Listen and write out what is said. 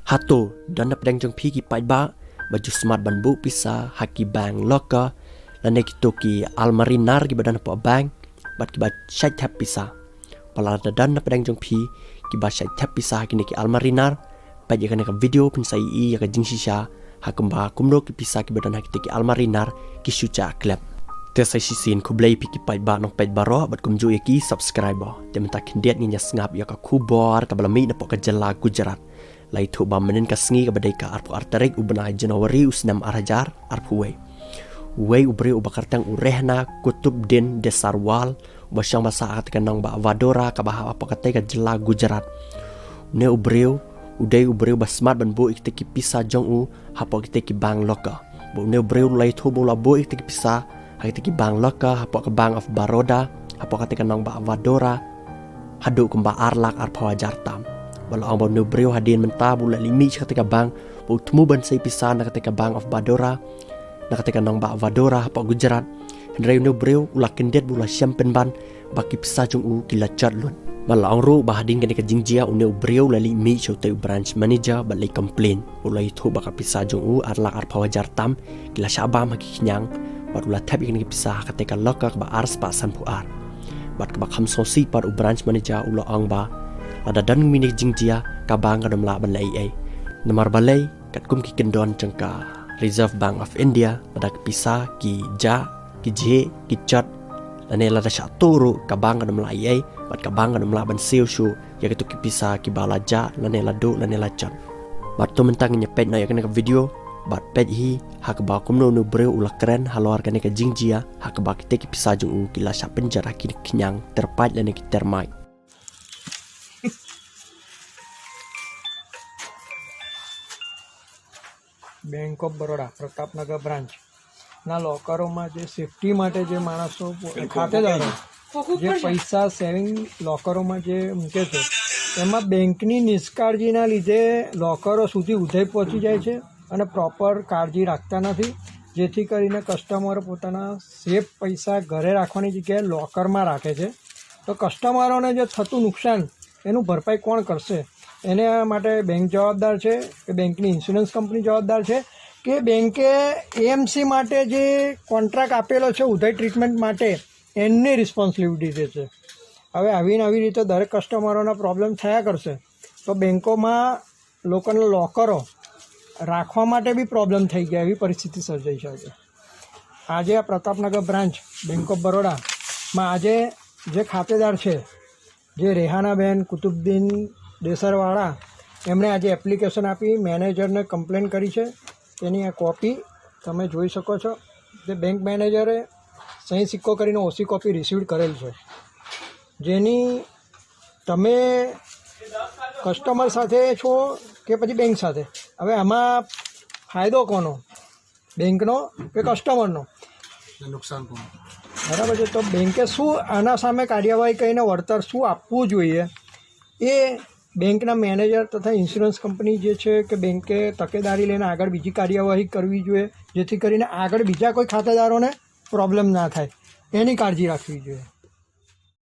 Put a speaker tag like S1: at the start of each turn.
S1: haduh dan pedang jong pi ki pai ba baju smart ban bu pisa haki bang loka lane ki toki almarinar ki badan po bang bat ki ba shai tap pisa pala dan pedang jong pi ki ba shai tap pisa ki ne ki almarinar pa je kana ka video pin sai I ya ka jing shisha hakumba kumno ki pisa ki badan haki ki almarinar ki shucha klep te sai sisin ku blai pi ki pai ba nong pai baro bat kum ju ki subscriber te menta kindiat ni nya ngap ya ka kubor ka balami na po ka jela Gujarat lai thu ba menen ka sngi ka badai ka arpu artarik ubna Januari usnam arajar arpuwe uwei ubre ubakartang urehna kutub din desarwal basyang basa at kanang ba Vadodara ka bah apa katai ka jela Gujarat ne ubreu udai ubreu basmat ban bo ikte ki pisa jong u hapo ikte ki bang loka bo ne ubreu lai thu bo la bo ikte ki pisa ikte ki bang loka hapo ka bang of Baroda hapo katai kanang ba Vadodara haduh kumba arlak arpawa jartam Walau ang bau briew hadin menta bula limi ketika bang bau temu ban sai pisa na ketika bang of Vadodara na ketika nang ba Vadodara pa Gujarat hendrai briew ula kendet bula siampen ban baki pisa jung u kila chatlun walau ang ru ba hadin kenika jingjia briew lali mi chote branch manager balai complain bula itu baka pisa jung u arlak arpawa jartam kila syabam haki khniang badula tap kenika pisa ketika lokak ba ars pa san puar bat ka kham sosi par branch manager ula ang ba ada dan minik jingjia kabang kadam la ban lai ai namar balai kat kum ki kendon jangka Reserve Bank of India ada pisa ki ja ki je ki chat ane la da shaturu kabang kadam la ai bat kabang kadam la ban siu shu ya gitu ki pisa ki bala ja lane la do lane la chat bat to mentang nya pet na ya kana video bat pet hi hak ba kum no breu ula keren halor kana ka jingjia hak ba ki te ki pisa ju ki la sha penjara ki khniang tyrpait lane ki Termites
S2: bank of Baroda Pratapnagar branch ना लॉकरों में जो सेफ्टी माटे जो माणसों खातेदारो जे पैसा सेविंग लॉकरों में जो मूके छे एमां बेंकनी निष्काळजीना लीधे लॉकरो सुधी उधई पहोंची जाय छे अने प्रॉपर काळजी राखता नथी जेथी करीने कस्टमर पोताना सेफ पैसा घरे राखवानी जग्याए लॉकरमां राखे छे तो कस्टमरोने जे थतुं नुकसान एनुं भरपाई कोण करशे एने माटे बैंक जवाबदार है कि बैंकनी इन्श्योरन्स कंपनी जवाबदार है कि बैंके एएमसी माटे जे कॉन्ट्राक्ट आपेलो है उधई ट्रीटमेंट माटे एमनी रिस्पोन्सिबिलिटी है हवे आवी नवी रीते दरेक कस्टमरोना प्रॉब्लम थया करशे तो बैंकों में लोकोने लॉकरो राखवा माटे भी प्रॉब्लम थई गया एवी परिस्थिति सर्जाई छे आज आ Pratapnagar branch bank of Baroda में आज जे खातेदार है जे रेहानाबेन कुतुबुद्दीन देसरवाड़ा एमणे आज एप्लिकेशन आपी मैनेजर ने कम्प्लेन करी है तेनी आ कॉपी तमे जोई शको छो जे बैंक मैनेजरे सही सिक्को करीने ओसी कॉपी रिसीव करेल छे जेनी तमे कस्टमर साथे छो के पछी बैंक साथे हवे आमां फायदो कोनो बैंकनो के कस्टमरनो
S3: नुकसान कोनो
S2: बराबर छे तो बैंके शुं आना सामे कार्यवाही करीने वळतर शुं आपवुं जोईए ए बैंकना मैनेजर तथा इन्श्योरन्स कंपनी जे छे के बैंके तकेदारी लईने आगळ बीजी कार्यवाही करवी जोईए जेथी करीने आगळ बीजा कोई खातेदारोने प्रॉब्लम ना थाय एनी काळजी राखवी जोईए।